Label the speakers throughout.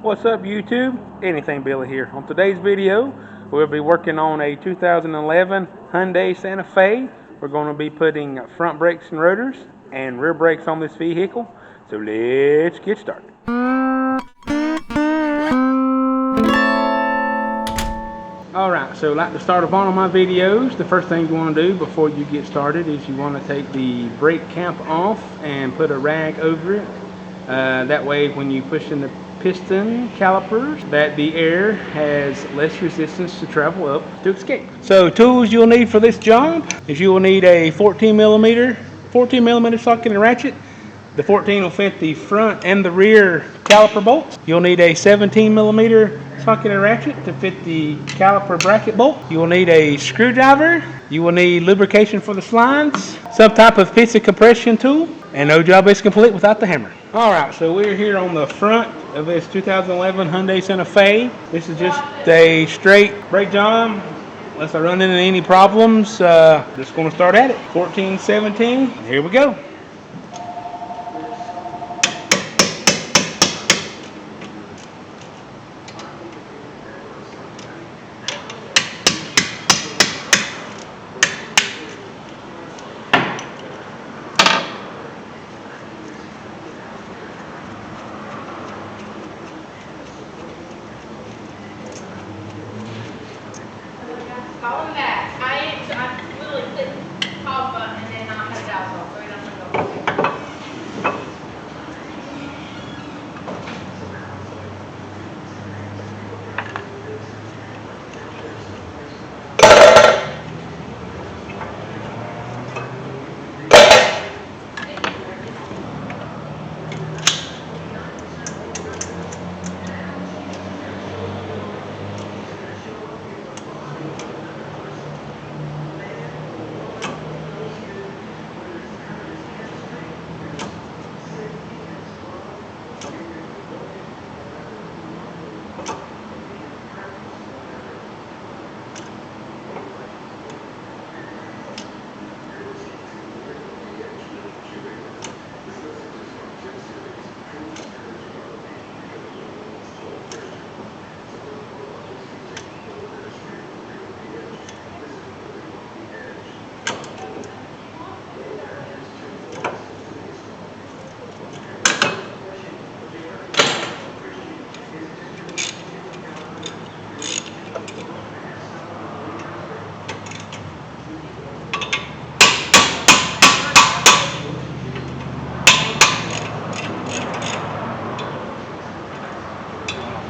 Speaker 1: What's up YouTube? Anything Billy here. On today's video, we'll be working on a 2011 Hyundai Santa Fe. We're going to be putting front brakes and rotors and rear brakes on this vehicle. So let's get started. Alright, so like to start off on my videos, the first thing you want to do before you get started is you want to take the brake cap off and put a rag over it. That way when you push in the piston calipers, that the air has less resistance to travel up to escape. So tools you'll need for this job is you will need a 14 millimeter socket and ratchet. The 14 will fit the front and the rear caliper bolts. You'll need a 17 millimeter socket and ratchet to fit the caliper bracket bolt. You will need a screwdriver. You will need lubrication for the slides, some type of piece of compression tool, and no job is complete without the hammer. Alright, so we're here on the front of this 2011 Hyundai Santa Fe. This is just a straight brake job. Unless I run into any problems, just going to start at it. 14, 17, here we go.
Speaker 2: Call him back. I literally hit the pause button and then not cut it out, so he doesn't go.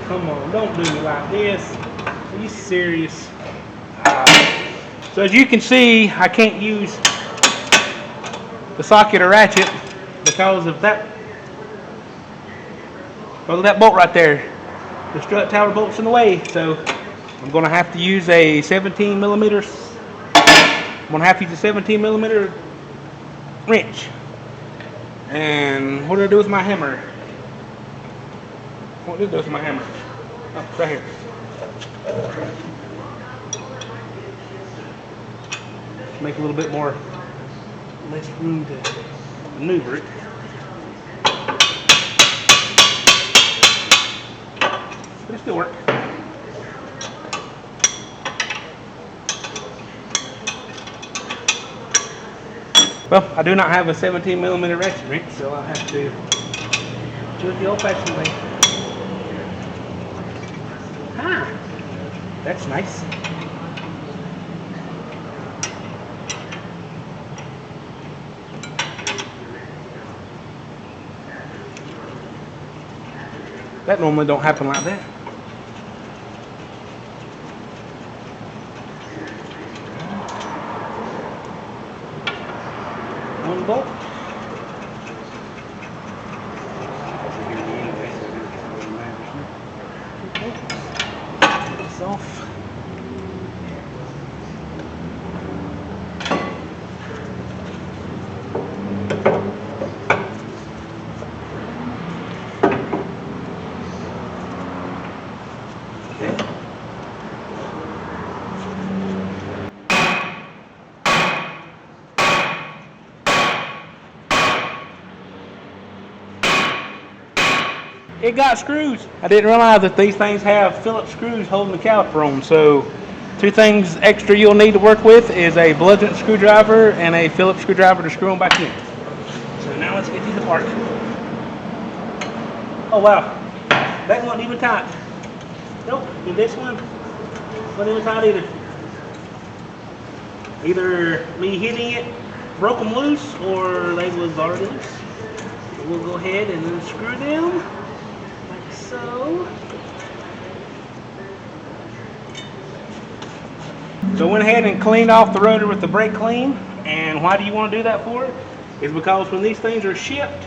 Speaker 1: Come on, don't do me like this. Are you serious? So as you can see, I can't use the socket or ratchet because of that bolt right there. The strut tower bolt's in the way, so I'm going to have to use a 17 millimeter. I'm going to have to use a 17 millimeter wrench. And what do I do with my hammer? What do I do with my hammer? Oh, it's right here. Make a little bit more, less room to maneuver it. But it still works. Well, I do not have a 17 millimeter ratchet wrench, so I'll have to do it the old-fashioned way. Ah, that's nice. That normally don't happen like that. One bolt. Take this off. It got screws. I didn't realize that these things have Phillips screws holding the caliper on. So, two things extra you'll need to work with is a bludgeon screwdriver and a Phillips screwdriver to screw them back in. So now let's get these apart. Oh wow, that wasn't even tight. Nope, and this one wasn't even tight either. Either me hitting it broke them loose or they was already loose. So we'll go ahead and unscrew them like so. So I went ahead and cleaned off the rotor with the brake clean. And why do you want to do that for? Is because when these things are shipped,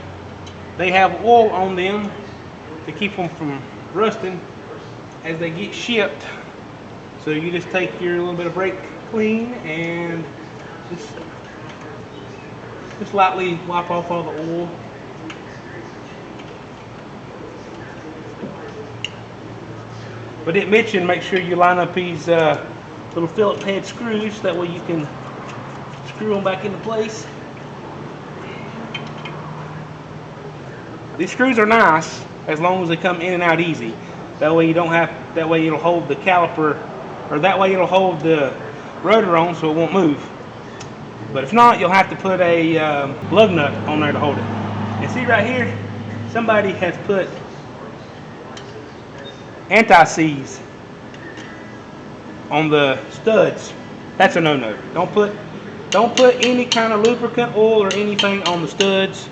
Speaker 1: they have oil on them to keep them from rusting as they get shipped. So you just take your little bit of brake clean and just lightly wipe off all the oil. But it mentioned make sure you line up these little Phillips head screws, that way you can screw them back into place. These screws are nice as long as they come in and out easy. That way you don't have, that way it'll hold the caliper, or that way it'll hold the rotor on so it won't move. But if not, you'll have to put a lug nut on there to hold it. And see right here, somebody has put anti-seize on the studs. That's a no-no. Don't put any kind of lubricant oil or anything on the studs.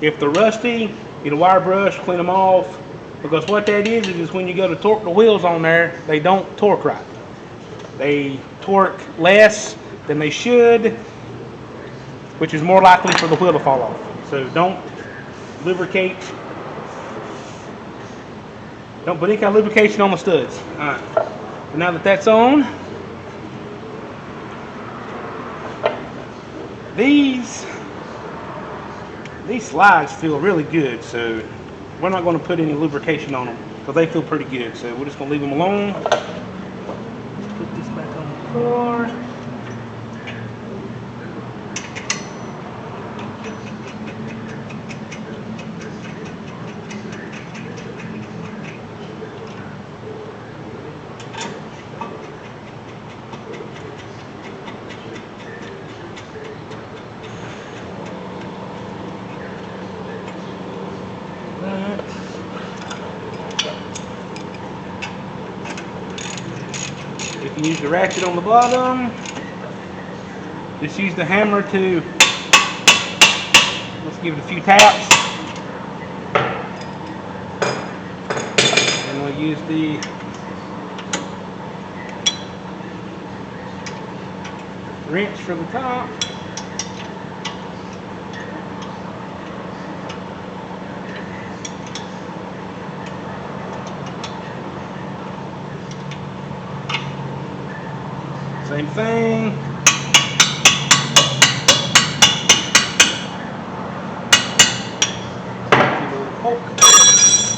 Speaker 1: If they're rusty, get a wire brush, clean them off. Because what that is when you go to torque the wheels on there, they don't torque right. They torque less than they should, which is more likely for the wheel to fall off. So don't lubricate. Don't put any kind of lubrication on the studs. Alright. So now that that's on, these slides feel really good, so we're not going to put any lubrication on them because they feel pretty good. So we're just going to leave them alone. Let's put this back on the floor. You can use the ratchet on the bottom. Just use the hammer to, let's give it a few taps. And we'll use the wrench for the top. Same thing.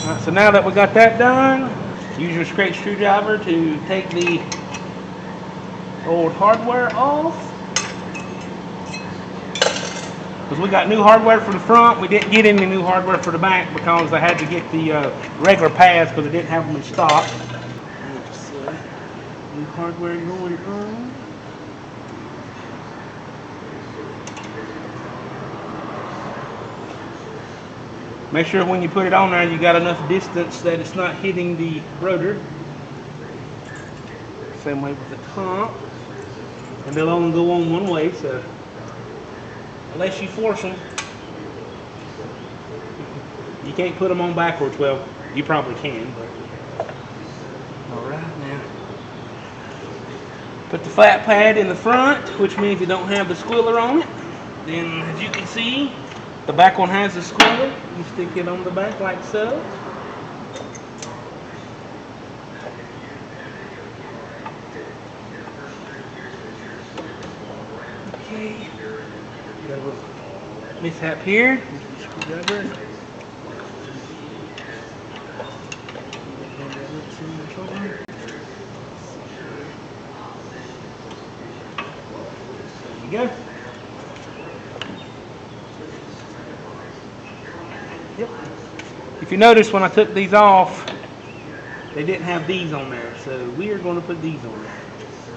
Speaker 1: Alright, so now that we got that done, use your straight screwdriver to take the old hardware off. Because we got new hardware for the front, we didn't get any new hardware for the back because I had to get the regular pads because I didn't have them in stock. New hardware going on. Make sure when you put it on there you got enough distance that it's not hitting the rotor. Same way with the top. And they'll only go on one way, so unless you force them, you can't put them on backwards. Well, you probably can, but alright now. Put the flat pad in the front, which means you don't have the squealer on it. Then, as you can see, the back one has the squealer. You stick it on the back like so. Okay. Got a little mishap here. Screwdriver. There you go. Yep. If you notice, when I took these off, they didn't have these on there, so we are going to put these on there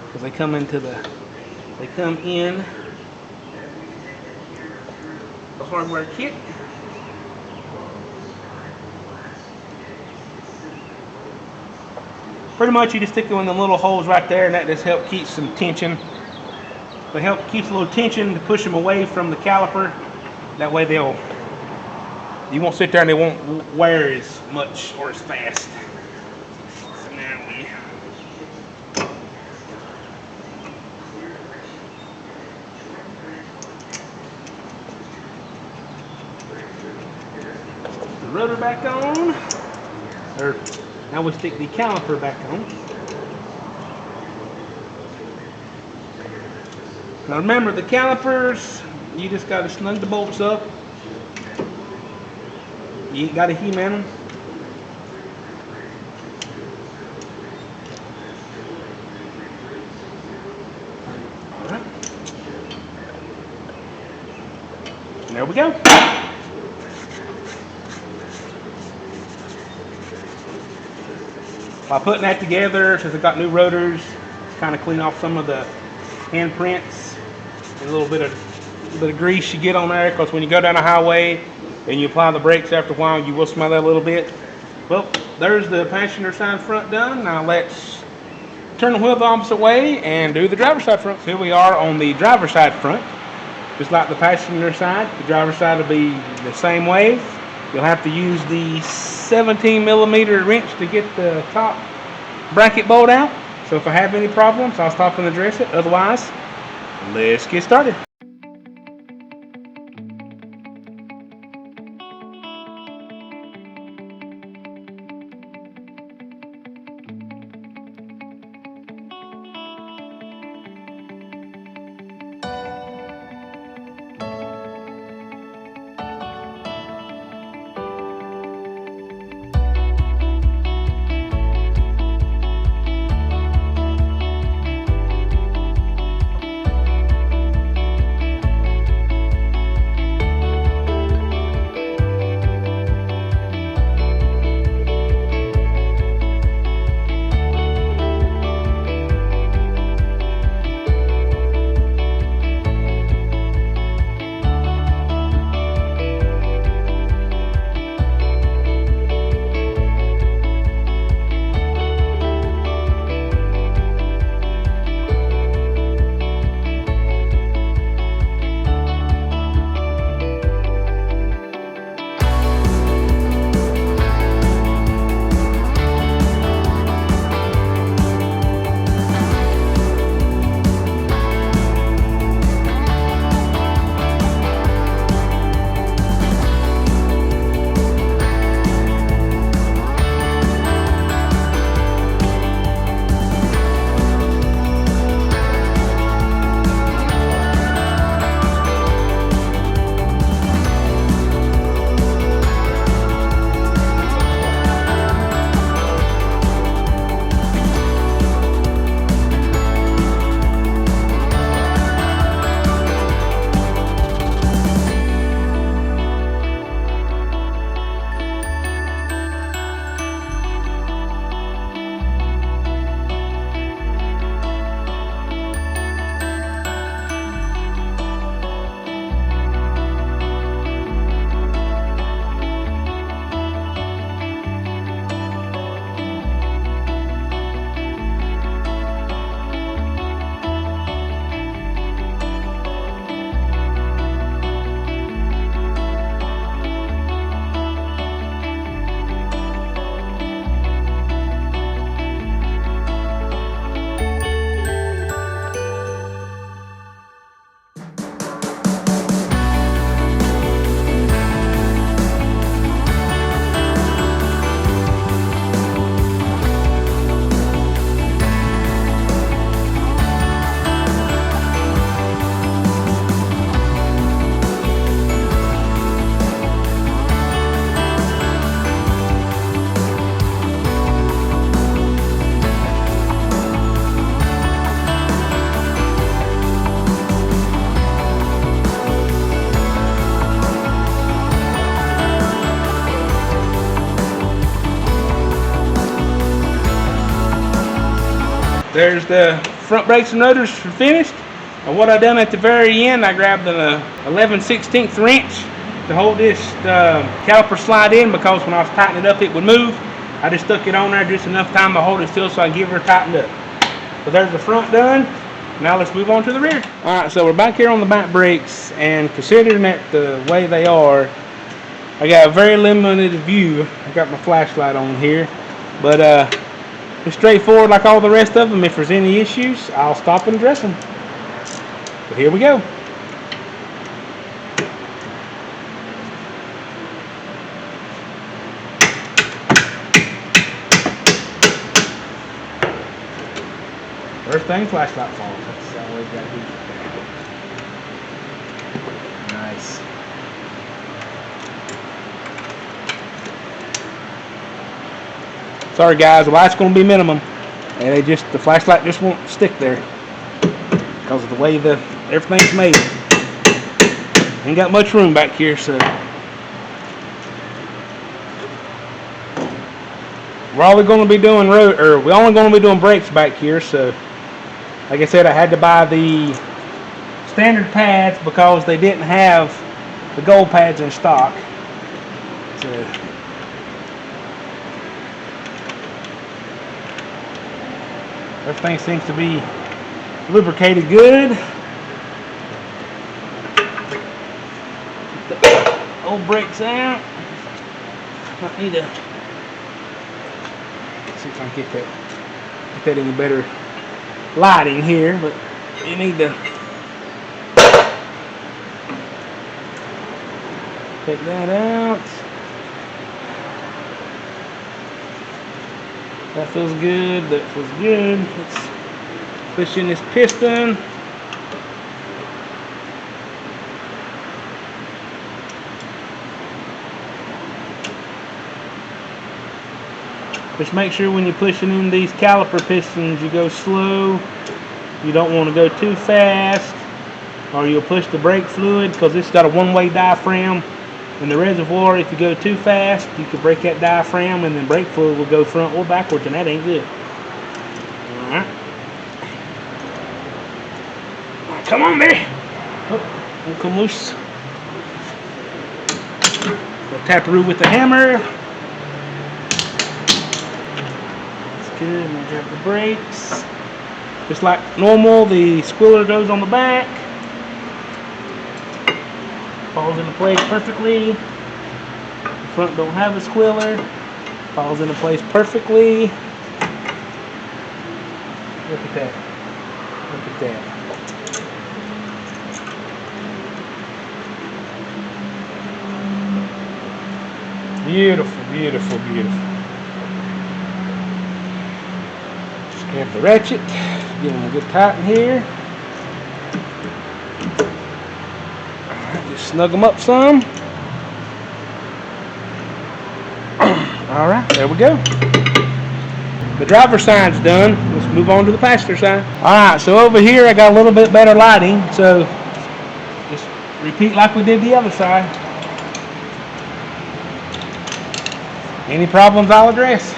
Speaker 1: because they come in the hardware kit. Pretty much you just stick them in the little holes right there, and that just helps keep some tension. They help keeps a little tension to push them away from the caliper. That way you won't sit there and they won't wear as much or as fast. So now the rotor back on. Now we stick the caliper back on. Now remember, the calipers, you just got to snug the bolts up. You ain't got to He-man them. Alright. And there we go. By putting that together, since I got new rotors, kind of clean off some of the handprints and a little bit of grease you get on there, because when you go down the highway and you apply the brakes, after a while you will smell that a little bit. Well, there's the passenger side front done. Now let's turn the wheel the opposite way and do the driver's side front. So here we are on the driver's side front. Just like the passenger side, the driver's side will be the same way. You'll have to use the 17mm wrench to get the top bracket bolt out. So if I have any problems, I'll stop and address it. Otherwise, let's get started. there's the front brakes and rotors finished. And what I done at the very end, I grabbed an 11/16 wrench to hold this caliper slide in, because when I was tightening it up it would move. I just stuck it on there just enough time to hold it still so I can give her tightened up. So there's the front done. Now let's move on to the rear. Alright, so we're back here on the back brakes, and considering that the way they are, I got a very limited view. I got my flashlight on here, but it's straightforward like all the rest of them. If there's any issues, I'll stop and address them. But here we go. First thing, flashlight falls. That's always got to be. Nice. Sorry guys, the light's going to be minimum, and the flashlight just won't stick there because of the way everything's made. Ain't got much room back here, so we're only going to be doing brakes back here. So, like I said, I had to buy the standard pads because they didn't have the gold pads in stock. So, everything seems to be lubricated good. Get the old brakes out. I need to see if I can get that any better lighting here, but you need to take that out. That feels good. That feels good. Let's push in this piston. Just make sure when you're pushing in these caliper pistons, you go slow. You don't want to go too fast, or you'll push the brake fluid, because it's got a one-way diaphragm in the reservoir. If you go too fast, you could break that diaphragm, and then brake fluid will go front or backwards, and that ain't good. Alright. Come on, baby. Oh, don't come loose. We'll tap the roof with the hammer. Good, and grab the brakes. Just like normal, the squealer goes on the back. Falls into place perfectly. The front don't have a squealer. Falls into place perfectly. Look at that. Look at that. Beautiful, beautiful, beautiful. Grab the ratchet, give them a good tighten here. Alright, just snug them up some. Alright, there we go. The driver's side's done. Let's move on to the passenger side. Alright, so over here I got a little bit better lighting, so just repeat like we did the other side. Any problems I'll address.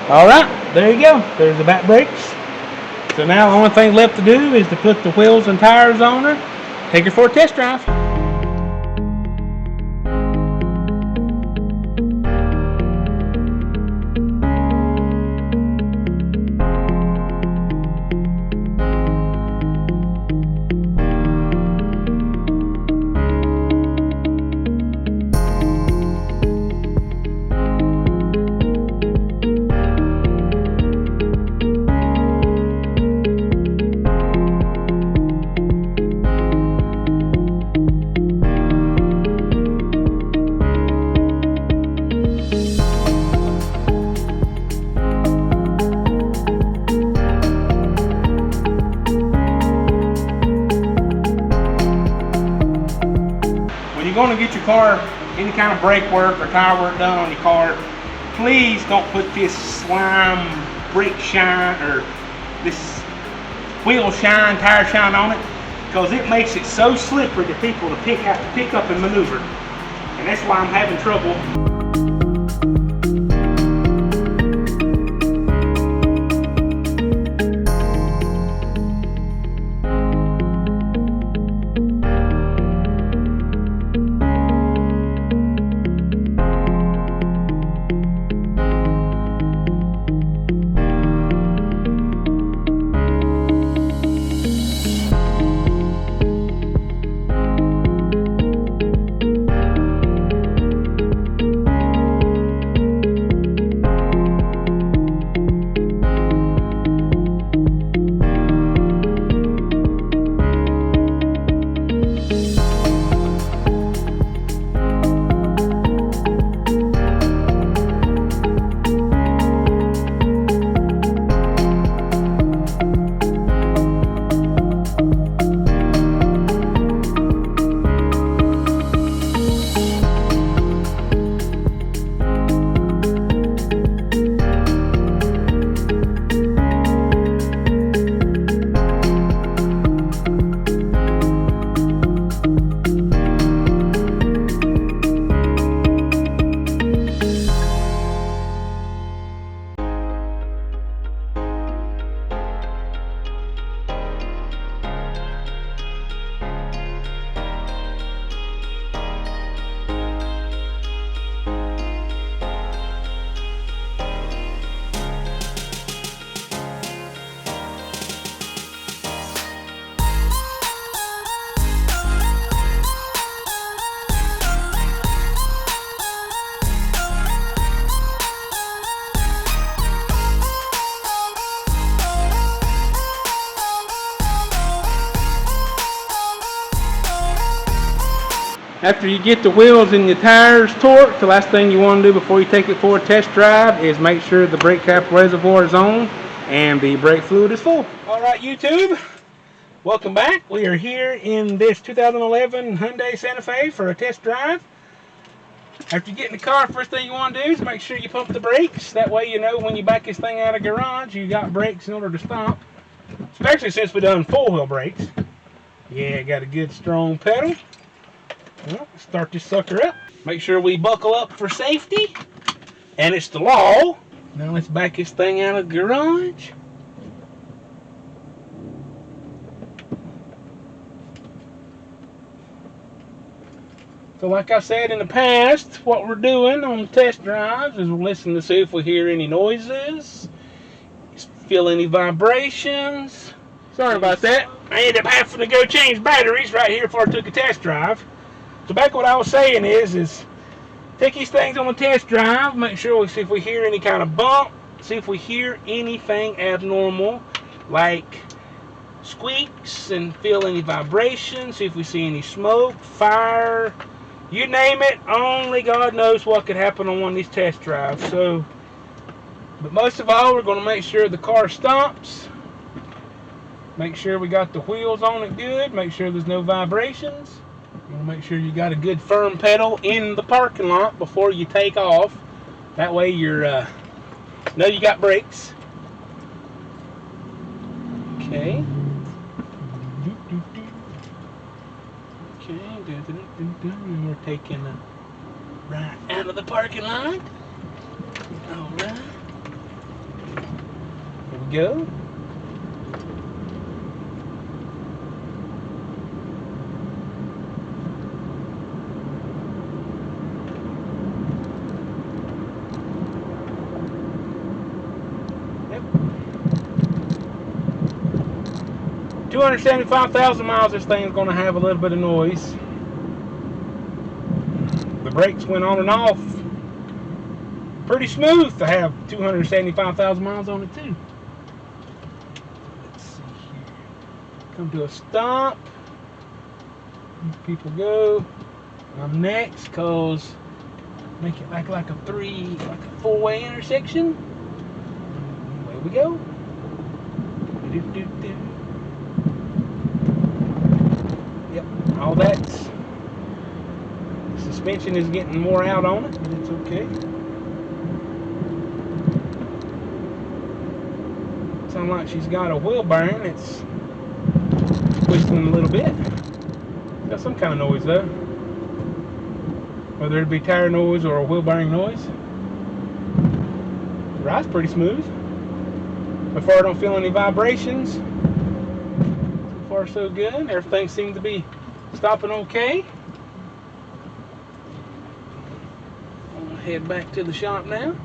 Speaker 1: Alright, there you go. There's the back brakes. So now the only thing left to do is to put the wheels and tires on her. Take her for a test drive. you're going to get your car any kind of brake work or tire work done on your car, please don't put this slime brake shine or this wheel shine, tire shine on it, because it makes it so slippery to people to pick up and maneuver. And that's why I'm having trouble. After you get the wheels and your tires torqued, the last thing you want to do before you take it for a test drive is make sure the brake cap reservoir is on and the brake fluid is full. Alright YouTube, welcome back. We are here in this 2011 Hyundai Santa Fe for a test drive. After you get in the car, first thing you want to do is make sure you pump the brakes. That way you know when you back this thing out of the garage, you got brakes in order to stop. Especially since we done four-wheel brakes. Yeah, got a good strong pedal. Well, start this sucker up. Make sure we buckle up for safety. And it's the law. Now let's back this thing out of the garage. So like I said in the past, what we're doing on test drives is we're listening to see if we hear any noises, feel any vibrations. Sorry about that. I ended up having to go change batteries right here before I took a test drive. So back what I was saying is take these things on a test drive, make sure we see if we hear any kind of bump, see if we hear anything abnormal like squeaks and feel any vibrations, see if we see any smoke, fire, you name it. Only God knows what could happen on one of these test drives. So, but most of all, we're going to make sure the car stops, make sure we got the wheels on it good, make sure there's no vibrations. You want to make sure you got a good firm pedal in the parking lot before you take off. That way you're know you got brakes. Okay. Okay. And we're taking the right out of the parking lot. All right. Here we go. Yep. 275,000 miles, this thing's going to have a little bit of noise. The brakes went on and off pretty smooth to have 275,000 miles on it too. Let's see here. Come to a stop. People go. I'm next because make it like a four-way intersection. Away we go. Yep, all that's suspension is getting wore out on it, but it's okay. Sounds like she's got a wheel bearing. It's whistling a little bit. Got some kind of noise though. Whether it be tire noise or a wheel bearing noise. The ride's pretty smooth. So far I don't feel any vibrations. So far so good. Everything seems to be stopping okay. I'm gonna head back to the shop now.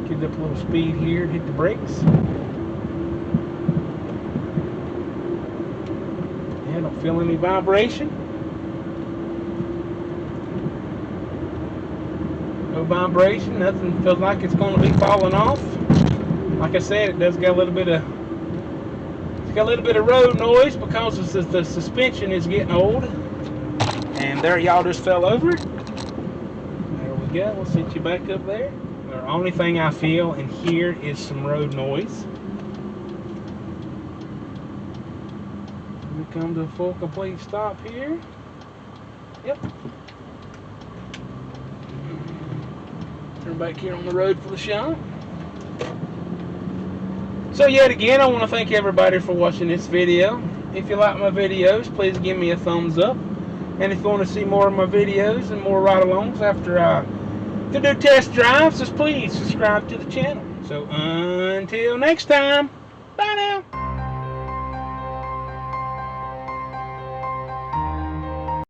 Speaker 1: Get up a little speed here, hit the brakes. Yeah, don't feel any vibration. No vibration, nothing feels like it's going to be falling off. Like I said, it does got a little bit of road noise because the suspension is getting old. And there, y'all just fell over. There we go. We'll set you back up there. The only thing I feel and hear is some road noise. We come to a full complete stop here. Yep. Turn back here on the road for the shop. So yet again, I want to thank everybody for watching this video. If you like my videos, please give me a thumbs up. And if you want to see more of my videos and more ride-alongs after I to do test drives, just please subscribe to the channel. So until next time, bye now.